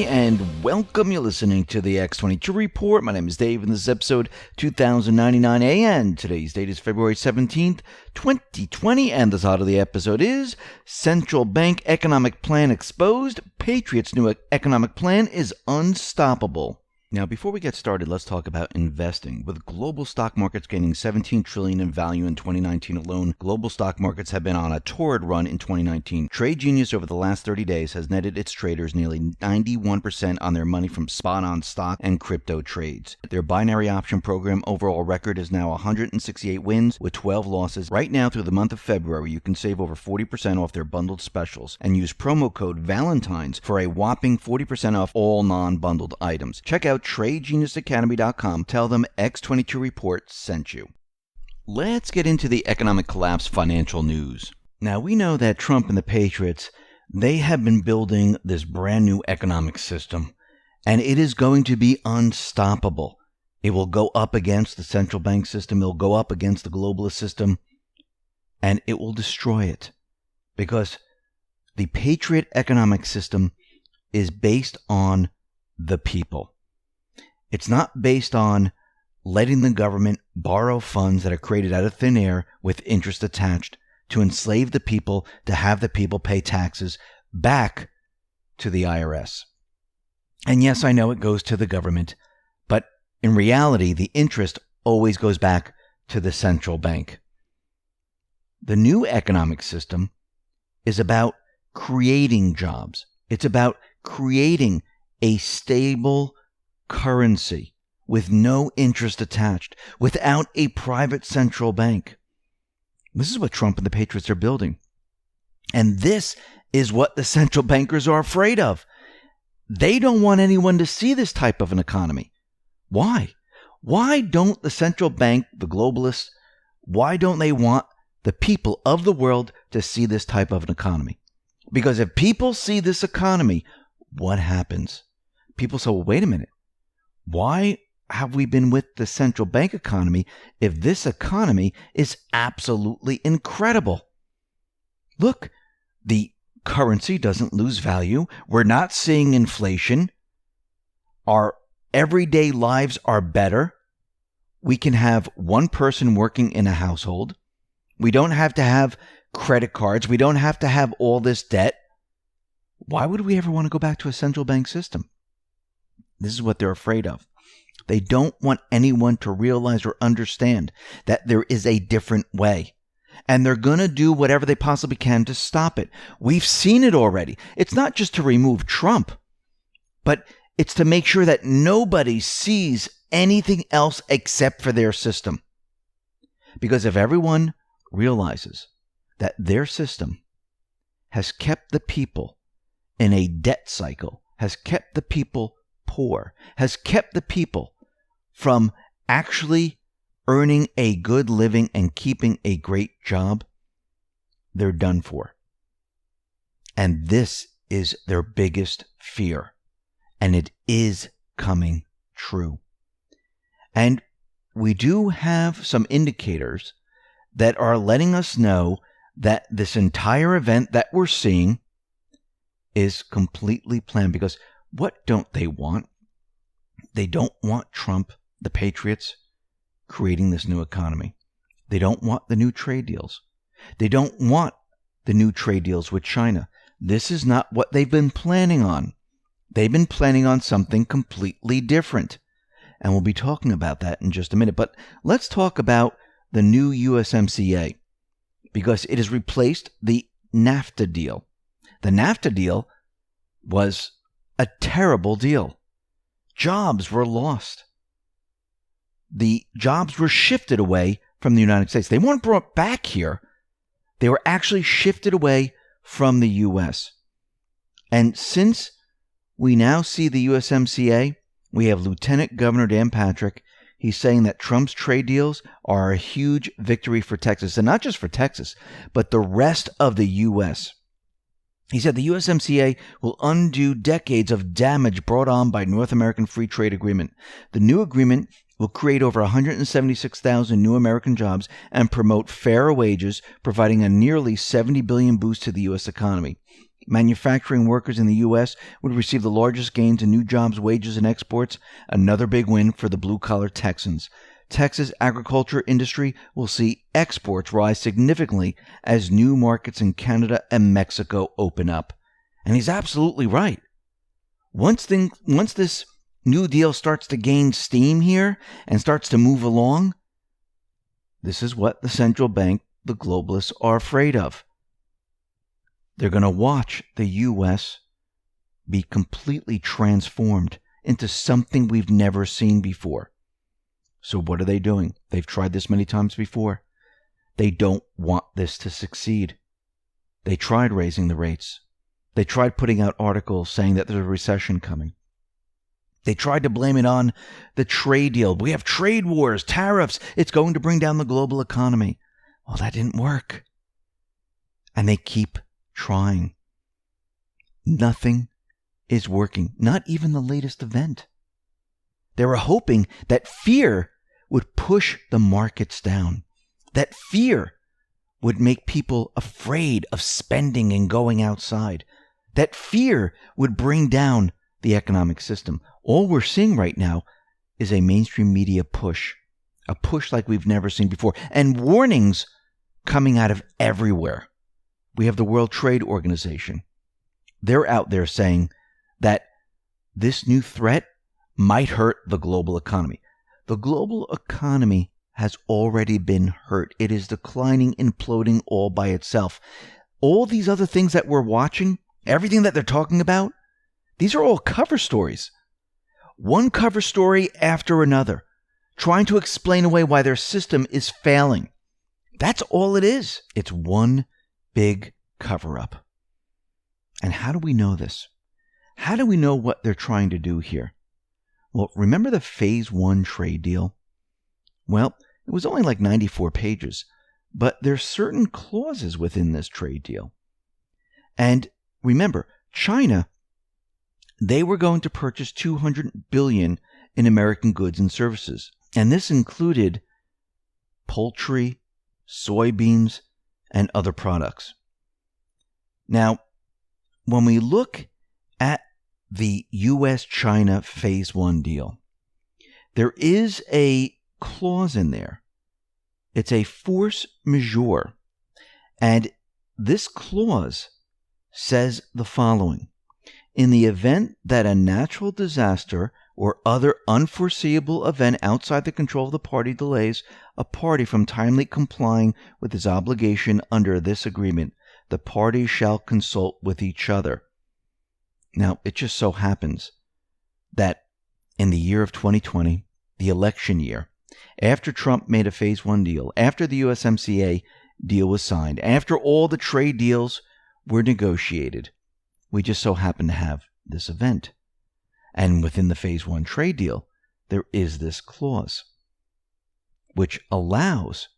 and welcome. You're listening to the X22 Report. My name is Dave, and this is episode 2099 AN. Today's date is February 17th, 2020, and the title of the episode is Central Bank Economic Plan Exposed. Patriot's new economic plan is unstoppable. Now, before we get started, let's talk about investing. With global stock markets gaining $17 trillion in value in 2019 alone, global stock markets have been on a torrid run in 2019. Trade Genius over the last 30 days has netted its traders nearly 91% on their money from spot-on stock and crypto trades. Their binary option program overall record is now 168 wins with 12 losses. Right now through the month of February, you can save over 40% off their bundled specials and use promo code Valentine's for a whopping 40% off all non-bundled items. Check out TradeGeniusAcademy.com. Tell them X22 Report sent you. Let's get into the economic collapse financial news. Now, we know that Trump and the Patriots, they have been building this brand new economic system, and it is going to be unstoppable. It will go up against the central bank system. It will go up against the globalist system, and it will destroy it because the Patriot economic system is based on the people. It's not based on letting the government borrow funds that are created out of thin air with interest attached to enslave the people, to have the people pay taxes back to the IRS. And yes, I know it goes to the government, but in reality, the interest always goes back to the central bank. The new economic system is about creating jobs. It's about creating a stable currency with no interest attached, without a private central bank. This is what Trump and the Patriots are building. And this is what the central bankers are afraid of. They don't want anyone to see this type of an economy. Why? Why don't the central bank, the globalists, why don't they want the people of the world to see this type of an economy? Because if people see this economy, what happens? People say, well, wait a minute. Why have we been with the central bank economy if this economy is absolutely incredible? Look, the currency doesn't lose value. We're not seeing inflation. Our everyday lives are better. We can have one person working in a household. We don't have to have credit cards. We don't have to have all this debt. Why would we ever want to go back to a central bank system? This is what they're afraid of. They don't want anyone to realize or understand that there is a different way. And they're going to do whatever they possibly can to stop it. We've seen it already. It's not just to remove Trump, but it's to make sure that nobody sees anything else except for their system. Because if everyone realizes that their system has kept the people in a debt cycle, has kept the people poor, has kept the people from actually earning a good living and keeping a great job, they're done for. And this is their biggest fear. And it is coming true. And we do have some indicators that are letting us know that this entire event that we're seeing is completely planned. Because what don't they want? They don't want Trump, the Patriots, creating this new economy. They don't want the new trade deals. They don't want the new trade deals with China. This is not what they've been planning on. They've been planning on something completely different. And we'll be talking about that in just a minute. But let's talk about the new USMCA, because it has replaced the NAFTA deal. The NAFTA deal was a terrible deal. Jobs were lost. The jobs were shifted away from the United States. They weren't brought back here. They were actually shifted away from the U.S. And since we now see the USMCA, we have Lieutenant Governor Dan Patrick. He's saying that Trump's trade deals are a huge victory for Texas. And not just for Texas, but the rest of the U.S. He said the USMCA will undo decades of damage brought on by North American Free Trade Agreement. The new agreement will create over 176,000 new American jobs and promote fairer wages, providing a nearly $70 billion boost to the U.S. economy. Manufacturing workers in the U.S. would receive the largest gains in new jobs, wages, and exports. Another big win for the blue-collar Texans. Texas agriculture industry will see exports rise significantly as new markets in Canada and Mexico open up. And he's absolutely right. Once this New Deal starts to gain steam here and starts to move along, this is what the central bank, the globalists, are afraid of. They're going to watch the U.S. be completely transformed into something we've never seen before. So what are they doing? They've tried this many times before. They don't want this to succeed. They tried raising the rates. They tried putting out articles saying that there's a recession coming. They tried to blame it on the trade deal. We have trade wars, tariffs. It's going to bring down the global economy. Well, that didn't work. And they keep trying. Nothing is working. Not even the latest event. They were hoping that fear would push the markets down. That fear would make people afraid of spending and going outside. That fear would bring down the economic system. All we're seeing right now is a mainstream media push. A push like we've never seen before. And warnings coming out of everywhere. We have the World Trade Organization. They're out there saying that this new threat might hurt the global economy. The global economy has already been hurt. It is declining, imploding all by itself. All these other things that we're watching, everything that they're talking about, these are all cover stories. One cover story after another, trying to explain away why their system is failing. That's all it is. It's one big cover-up. And how do we know this? How do we know what they're trying to do here? Well, remember the Phase 1 trade deal? Well, it was only like 94 pages, but there's certain clauses within this trade deal. And remember, China, they were going to purchase $200 billion in American goods and services. And this included poultry, soybeans, and other products. Now, when we look at the U.S.-China Phase 1 deal, there is a clause in there. It's a force majeure. And this clause says the following. In the event that a natural disaster or other unforeseeable event outside the control of the party delays a party from timely complying with his obligation under this agreement, the parties shall consult with each other. Now, it just so happens that in the year of 2020, the election year, after Trump made a Phase 1 deal, after the USMCA deal was signed, after all the trade deals were negotiated, we just so happen to have this event. And within the Phase 1 trade deal, there is this clause, which allows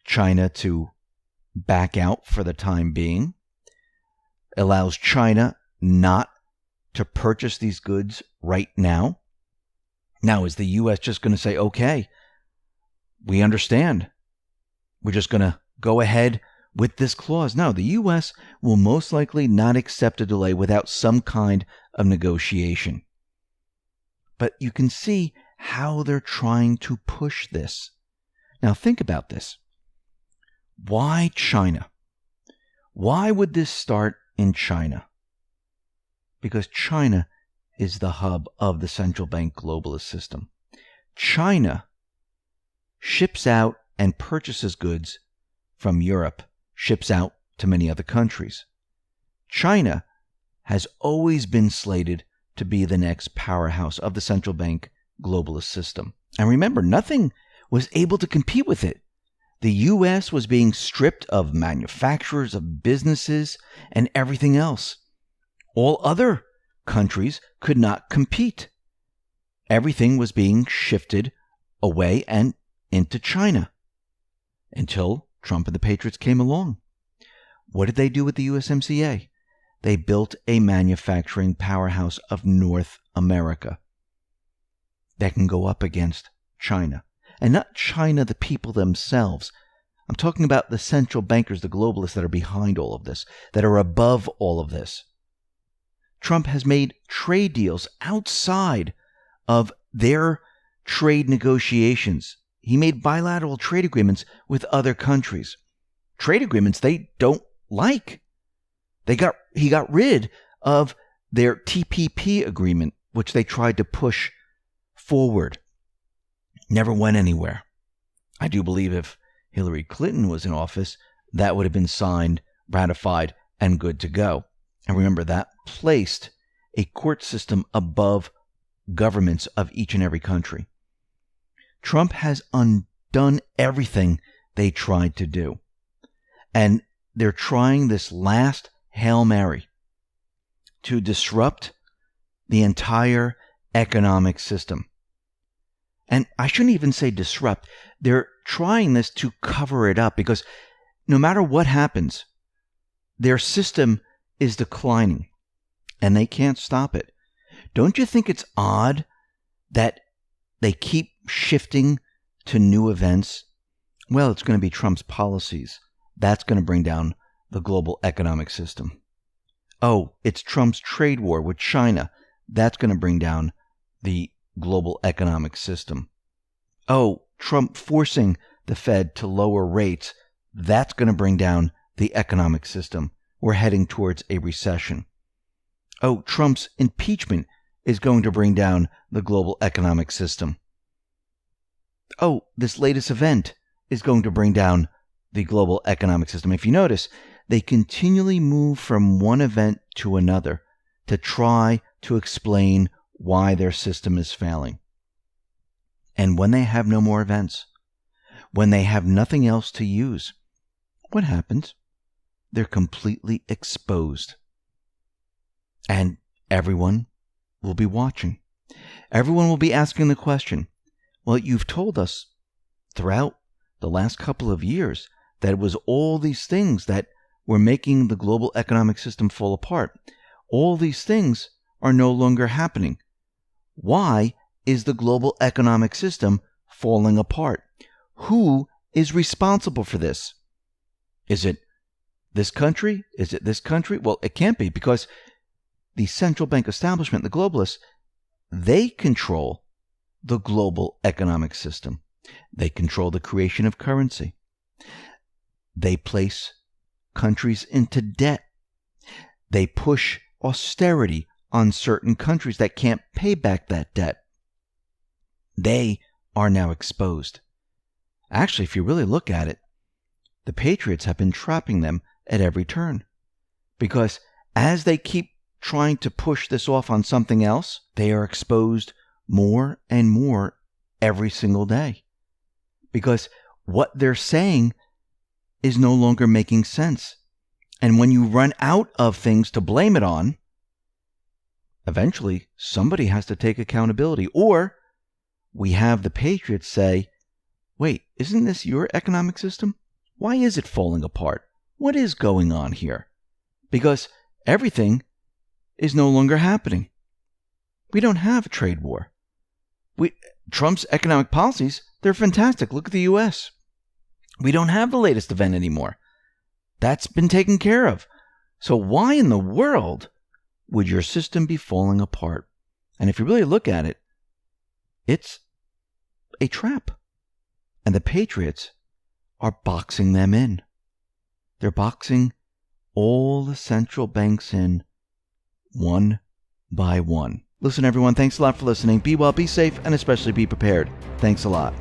China to back out for the time being, allows China not to purchase these goods right now. Now, is the U.S. just going to say, okay, we understand, we're just going to go ahead with this clause? No, the U.S. will most likely not accept a delay without some kind of negotiation. But you can see how they're trying to push this. Now, think about this. Why China? Why would this start in China? Because China is the hub of the central bank globalist system. China ships out and purchases goods from Europe, ships out to many other countries. China has always been slated to be the next powerhouse of the central bank globalist system. And remember, nothing was able to compete with it. The U.S. was being stripped of manufacturers, of businesses, and everything else. All other countries could not compete. Everything was being shifted away and into China until Trump and the Patriots came along. What did they do with the USMCA? They built a manufacturing powerhouse of North America that can go up against China. And not China, the people themselves. I'm talking about the central bankers, the globalists that are behind all of this, that are above all of this. Trump has made trade deals outside of their trade negotiations. He made bilateral trade agreements with other countries. Trade agreements they don't like. He got rid of their TPP agreement, which they tried to push forward. Never went anywhere. I do believe if Hillary Clinton was in office, that would have been signed, ratified, and good to go. And remember, that placed a court system above governments of each and every country. Trump has undone everything they tried to do. And they're trying this last Hail Mary to disrupt the entire economic system. And I shouldn't even say disrupt. They're trying this to cover it up because no matter what happens, their system is declining and they can't stop it. Don't you think it's odd that they keep shifting to new events? Well, it's going to be Trump's policies. That's going to bring down the global economic system. Oh, it's Trump's trade war with China. That's going to bring down the global economic system. Oh, Trump forcing the Fed to lower rates. That's going to bring down the economic system. We're heading towards a recession. Oh, Trump's impeachment is going to bring down the global economic system. Oh, this latest event is going to bring down the global economic system. If you notice, they continually move from one event to another to try to explain why their system is failing. And when they have no more events, when they have nothing else to use, what happens? They're completely exposed. And everyone will be watching. Everyone will be asking the question, well, you've told us throughout the last couple of years that it was all these things that were making the global economic system fall apart. All these things are no longer happening. Why is the global economic system falling apart? Who is responsible for this? Is it this country? Is it this country? Well, it can't be, because the central bank establishment, the globalists, they control the global economic system. They control the creation of currency. They place countries into debt. They push austerity on certain countries that can't pay back that debt. They are now exposed. Actually, if you really look at it, the Patriots have been trapping them at every turn. Because as they keep trying to push this off on something else, they are exposed more and more every single day. Because what they're saying is no longer making sense. And when you run out of things to blame it on, eventually somebody has to take accountability. Or we have the Patriots say, wait, isn't this your economic system? Why is it falling apart? What is going on here? Because everything is no longer happening. We don't have a trade war. Trump's economic policies, they're fantastic. Look at the U.S. We don't have the latest event anymore. That's been taken care of. So why in the world would your system be falling apart? And if you really look at it, it's a trap. And the Patriots are boxing them in. They're boxing all the central banks in one by one. Listen, everyone, thanks a lot for listening. Be well, be safe, and especially be prepared. Thanks a lot.